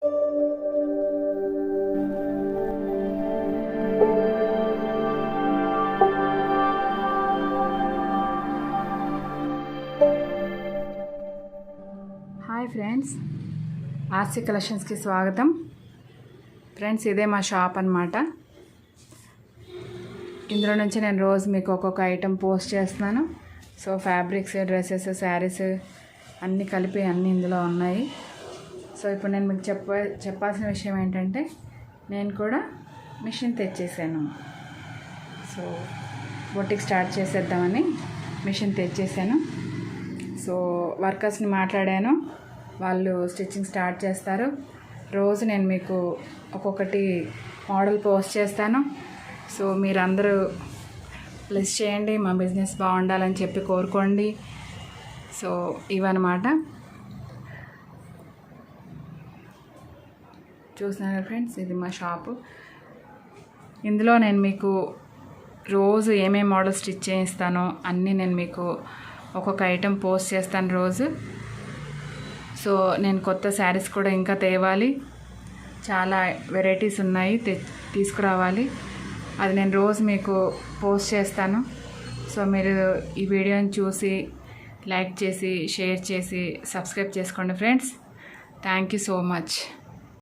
Hi friends, RC కలెక్షన్స్కి స్వాగతం. Friends, ఇదే మా షాప్ అన్నమాట. ఇందులో నుంచి నేను రోజు మీకు ఒక్కొక్క ఐటెం పోస్ట్ చేస్తున్నాను. సో ఫ్యాబ్రిక్స్, డ్రెస్సెస్, శారీస్ అన్నీ కలిపి అన్నీ ఇందులో ఉన్నాయి. సో ఇప్పుడు నేను మీకు చెప్పాల్సిన విషయం ఏంటంటే, నేను కూడా మిషన్ తెచ్చేసాను. సో బొటిక్ స్టార్ట్ చేసేద్దామని మిషన్ తెచ్చేసాను. సో వర్కర్స్ని మాట్లాడాను, వాళ్ళు స్టిచ్చింగ్ స్టార్ట్ చేస్తారు. రోజు నేను మీకు ఒక్కొక్కటి మోడల్ పోస్ట్ చేస్తాను. సో మీరందరూ ప్లస్ చేయండి, మా బిజినెస్ బాగుండాలని చెప్పి కోరుకోండి. సో ఇవన్నమాట. చూస్తున్నారు ఫ్రెండ్స్, ఇది మా షాపు. ఇందులో నేను మీకు రోజు ఏమేమి మోడల్ స్టిచ్ చేయిస్తానో అన్నీ నేను మీకు ఒక్కొక్క ఐటెం పోస్ట్ చేస్తాను రోజు. సో నేను కొత్త శారీస్ కూడా ఇంకా తేవాలి, చాలా వెరైటీస్ ఉన్నాయి, తీసుకురావాలి. అది నేను రోజు మీకు పోస్ట్ చేస్తాను. సో మీరు ఈ వీడియోని చూసి లైక్ చేసి, షేర్ చేసి, సబ్స్క్రైబ్ చేసుకోండి friends. Thank you so much.